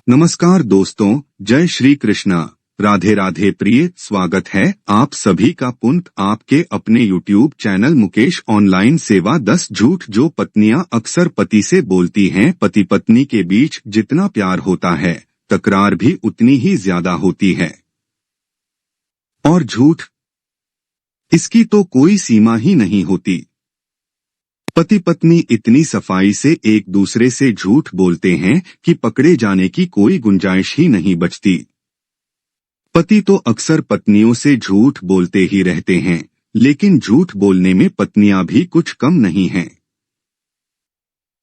नमस्कार दोस्तों, जय श्री कृष्णा। राधे राधे प्रिय, स्वागत है आप सभी का पुनः आपके अपने YouTube चैनल मुकेश ऑनलाइन सेवा। 10 झूठ जो पत्नियां अक्सर पति से बोलती हैं। पति पत्नी के बीच जितना प्यार होता है, तकरार भी उतनी ही ज्यादा होती है। और झूठ, इसकी तो कोई सीमा ही नहीं होती। पति पत्नी इतनी सफाई से एक दूसरे से झूठ बोलते हैं कि पकड़े जाने की कोई गुंजाइश ही नहीं बचती। पति तो अक्सर पत्नियों से झूठ बोलते ही रहते हैं, लेकिन झूठ बोलने में पत्नियां भी कुछ कम नहीं हैं।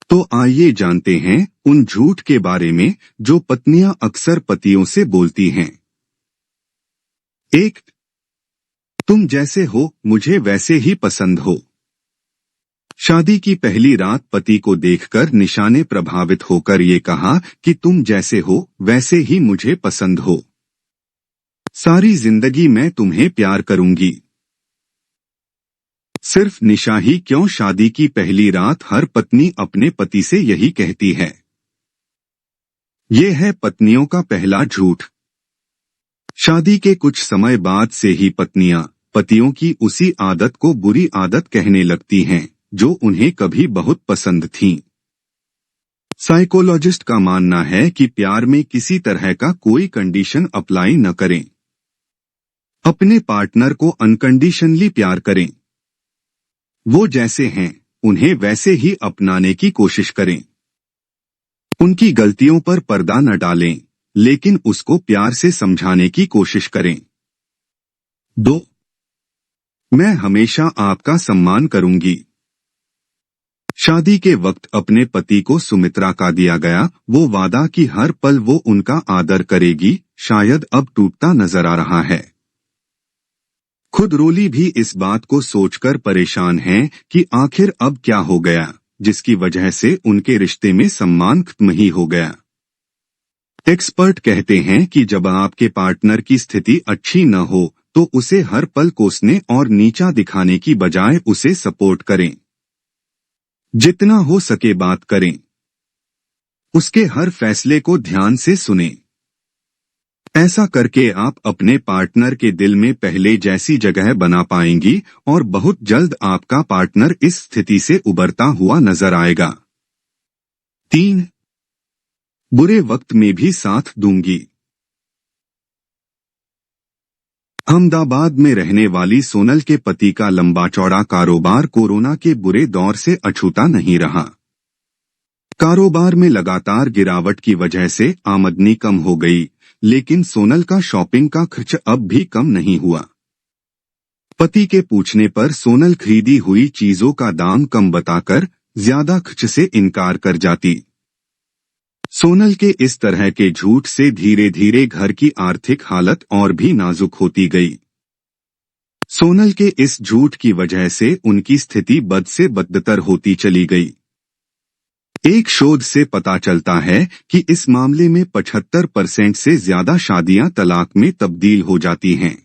तो आइए जानते हैं उन झूठ के बारे में जो पत्नियां अक्सर पतियों से बोलती हैं। 1. तुम जैसे हो मुझे वैसे ही पसंद हो। शादी की पहली रात पति को देखकर निशा ने प्रभावित होकर ये कहा कि तुम जैसे हो वैसे ही मुझे पसंद हो। सारी जिंदगी मैं तुम्हें प्यार करूंगी। सिर्फ निशा ही क्यों, शादी की पहली रात हर पत्नी अपने पति से यही कहती है। ये है पत्नियों का पहला झूठ। शादी के कुछ समय बाद से ही पत्नियां पतियों की उसी आदत को बुरी आदत कहने लगती हैं जो उन्हें कभी बहुत पसंद थी। साइकोलॉजिस्ट का मानना है कि प्यार में किसी तरह का कोई कंडीशन अप्लाई न करें। अपने पार्टनर को अनकंडीशनली प्यार करें। वो जैसे हैं उन्हें वैसे ही अपनाने की कोशिश करें। उनकी गलतियों पर पर्दा न डालें, लेकिन उसको प्यार से समझाने की कोशिश करें। 2. मैं हमेशा आपका सम्मान करूंगी। शादी के वक्त अपने पति को सुमित्रा का दिया गया वो वादा कि हर पल वो उनका आदर करेगी, शायद अब टूटता नजर आ रहा है। खुद रोली भी इस बात को सोचकर परेशान हैं कि आखिर अब क्या हो गया, जिसकी वजह से उनके रिश्ते में सम्मान खत्म ही हो गया। एक्सपर्ट कहते हैं कि जब आपके पार्टनर की स्थिति अच्छी न हो तो उसे हर पल कोसने और नीचा दिखाने की बजाय उसे सपोर्ट करें। जितना हो सके बात करें। उसके हर फैसले को ध्यान से सुनें। ऐसा करके आप अपने पार्टनर के दिल में पहले जैसी जगह बना पाएंगी और बहुत जल्द आपका पार्टनर इस स्थिति से उबरता हुआ नजर आएगा। 3. बुरे वक्त में भी साथ दूंगी। अहमदाबाद में रहने वाली सोनल के पति का लंबा चौड़ा कारोबार कोरोना के बुरे दौर से अछूता नहीं रहा। कारोबार में लगातार गिरावट की वजह से आमदनी कम हो गई, लेकिन सोनल का शॉपिंग का खर्च अब भी कम नहीं हुआ। पति के पूछने पर सोनल खरीदी हुई चीजों का दाम कम बताकर ज्यादा खर्च से इनकार कर जाती। सोनल के इस तरह के झूठ से धीरे धीरे घर की आर्थिक हालत और भी नाजुक होती गई। सोनल के इस झूठ की वजह से उनकी स्थिति बद से बदतर होती चली गई। एक शोध से पता चलता है कि इस मामले में 75% से ज्यादा शादियां तलाक में तब्दील हो जाती हैं।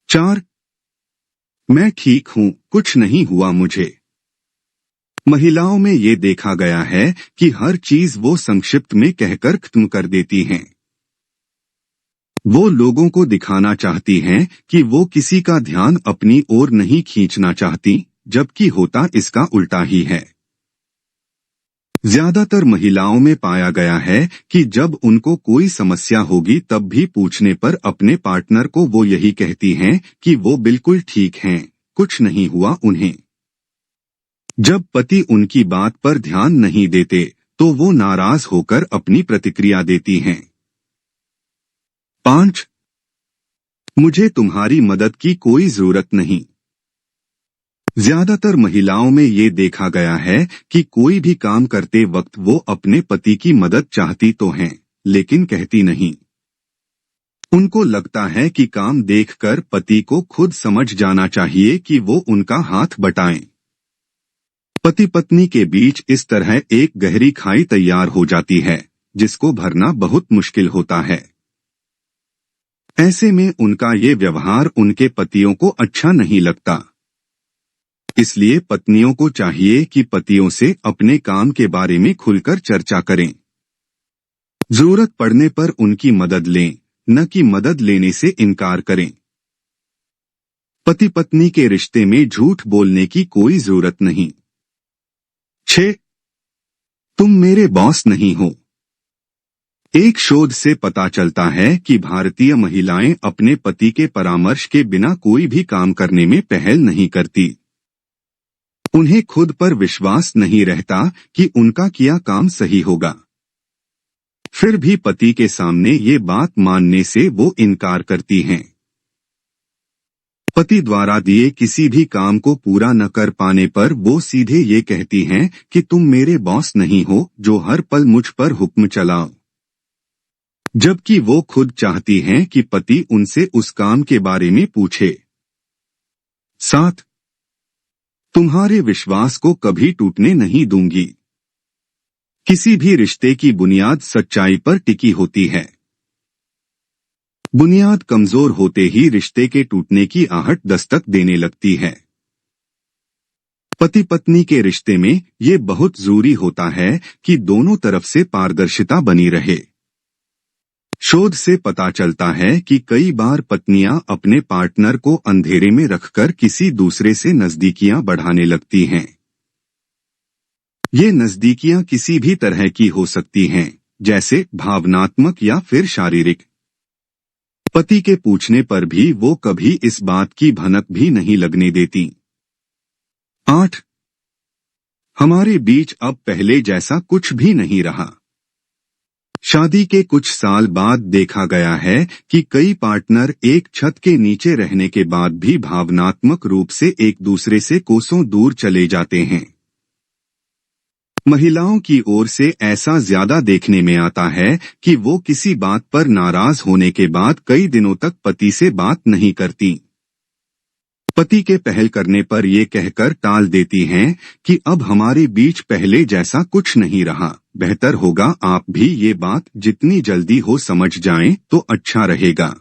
4. मैं ठीक हूं, कुछ नहीं हुआ मुझे। महिलाओं में ये देखा गया है कि हर चीज वो संक्षिप्त में कहकर खत्म कर देती हैं। वो लोगों को दिखाना चाहती हैं कि वो किसी का ध्यान अपनी ओर नहीं खींचना चाहती, जबकि होता इसका उल्टा ही है। ज्यादातर महिलाओं में पाया गया है कि जब उनको कोई समस्या होगी तब भी पूछने पर अपने पार्टनर को वो यही कहती हैं कि वो बिल्कुल ठीक हैं, कुछ नहीं हुआ उन्हें। जब पति उनकी बात पर ध्यान नहीं देते तो वो नाराज होकर अपनी प्रतिक्रिया देती हैं। 5. मुझे तुम्हारी मदद की कोई जरूरत नहीं। ज्यादातर महिलाओं में ये देखा गया है कि कोई भी काम करते वक्त वो अपने पति की मदद चाहती तो हैं, लेकिन कहती नहीं। उनको लगता है कि काम देखकर पति को खुद समझ जाना चाहिए कि वो उनका हाथ बटाएं। पति पत्नी के बीच इस तरह एक गहरी खाई तैयार हो जाती है, जिसको भरना बहुत मुश्किल होता है। ऐसे में उनका ये व्यवहार उनके पतियों को अच्छा नहीं लगता। इसलिए पत्नियों को चाहिए कि पतियों से अपने काम के बारे में खुलकर चर्चा करें। जरूरत पड़ने पर उनकी मदद लें, न कि मदद लेने से इनकार करें। पति पत्नी के रिश्ते में झूठ बोलने की कोई जरूरत नहीं। 6. तुम मेरे बॉस नहीं हो। एक शोध से पता चलता है कि भारतीय महिलाएं अपने पति के परामर्श के बिना कोई भी काम करने में पहल नहीं करती। उन्हें खुद पर विश्वास नहीं रहता कि उनका किया काम सही होगा। फिर भी पति के सामने ये बात मानने से वो इनकार करती हैं। पति द्वारा दिए किसी भी काम को पूरा न कर पाने पर वो सीधे ये कहती हैं कि तुम मेरे बॉस नहीं हो जो हर पल मुझ पर हुक्म चलाओ, जबकि वो खुद चाहती हैं कि पति उनसे उस काम के बारे में पूछे। 7. तुम्हारे विश्वास को कभी टूटने नहीं दूंगी। किसी भी रिश्ते की बुनियाद सच्चाई पर टिकी होती है। बुनियाद कमजोर होते ही रिश्ते के टूटने की आहट दस्तक देने लगती है। पति पत्नी के रिश्ते में ये बहुत जरूरी होता है कि दोनों तरफ से पारदर्शिता बनी रहे। शोध से पता चलता है कि कई बार पत्नियां अपने पार्टनर को अंधेरे में रखकर किसी दूसरे से नजदीकियां बढ़ाने लगती हैं। ये नजदीकियां किसी भी तरह की हो सकती हैं, जैसे भावनात्मक या फिर शारीरिक। पति के पूछने पर भी वो कभी इस बात की भनक भी नहीं लगने देती। 8. हमारे बीच अब पहले जैसा कुछ भी नहीं रहा। शादी के कुछ साल बाद देखा गया है कि कई पार्टनर एक छत के नीचे रहने के बाद भी भावनात्मक रूप से एक दूसरे से कोसों दूर चले जाते हैं। महिलाओं की ओर से ऐसा ज्यादा देखने में आता है कि वो किसी बात पर नाराज होने के बाद कई दिनों तक पति से बात नहीं करती। पति के पहल करने पर ये कहकर टाल देती हैं कि अब हमारे बीच पहले जैसा कुछ नहीं रहा, बेहतर होगा आप भी ये बात जितनी जल्दी हो समझ जाएं तो अच्छा रहेगा।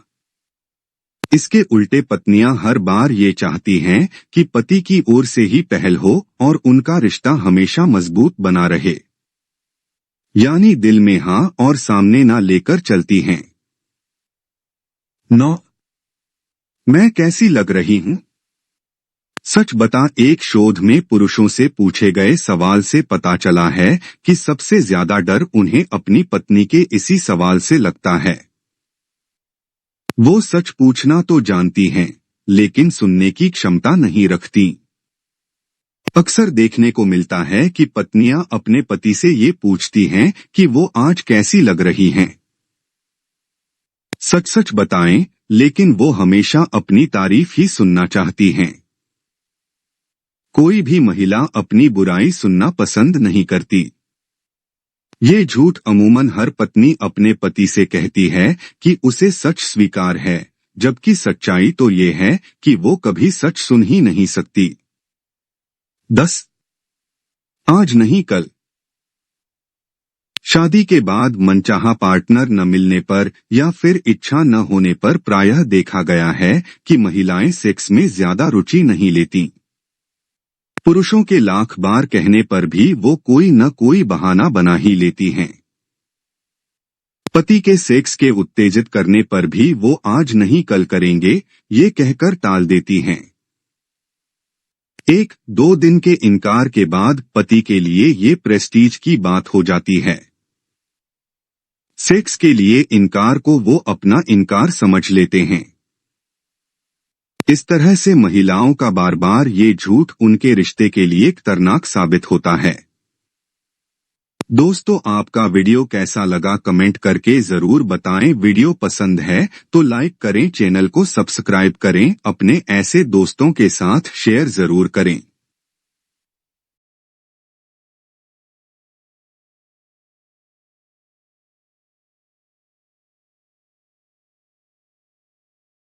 इसके उल्टे पत्नियां हर बार ये चाहती हैं कि पति की ओर से ही पहल हो और उनका रिश्ता हमेशा मजबूत बना रहे, यानी दिल में हाँ और सामने ना लेकर चलती हैं। 9. मैं कैसी लग रही हूँ? सच बता, एक शोध में पुरुषों से पूछे गए सवाल से पता चला है कि सबसे ज्यादा डर उन्हें अपनी पत्नी के इसी सवाल से लगता है। वो सच पूछना तो जानती हैं, लेकिन सुनने की क्षमता नहीं रखती। अक्सर देखने को मिलता है कि पत्नियां अपने पति से ये पूछती हैं कि वो आज कैसी लग रही हैं। सच सच बताएं, लेकिन वो हमेशा अपनी तारीफ ही सुनना चाहती हैं। कोई भी महिला अपनी बुराई सुनना पसंद नहीं करती। ये झूठ अमूमन हर पत्नी अपने पति से कहती है कि उसे सच स्वीकार है, जबकि सच्चाई तो ये है कि वो कभी सच सुन ही नहीं सकती। 10. आज नहीं कल। शादी के बाद मनचाहा पार्टनर न मिलने पर या फिर इच्छा न होने पर प्रायः देखा गया है कि महिलाएं सेक्स में ज्यादा रुचि नहीं लेती। पुरुषों के लाख बार कहने पर भी वो कोई न कोई बहाना बना ही लेती हैं। पति के सेक्स के उत्तेजित करने पर भी वो आज नहीं कल करेंगे ये कहकर टाल देती हैं। 1-2 दिन के इनकार के बाद पति के लिए ये प्रेस्टीज की बात हो जाती है। सेक्स के लिए इनकार को वो अपना इनकार समझ लेते हैं। इस तरह से महिलाओं का बार बार ये झूठ उनके रिश्ते के लिए खतरनाक साबित होता है। दोस्तों, आपका वीडियो कैसा लगा कमेंट करके जरूर बताएं। वीडियो पसंद है तो लाइक करें, चैनल को सब्सक्राइब करें, अपने ऐसे दोस्तों के साथ शेयर जरूर करें।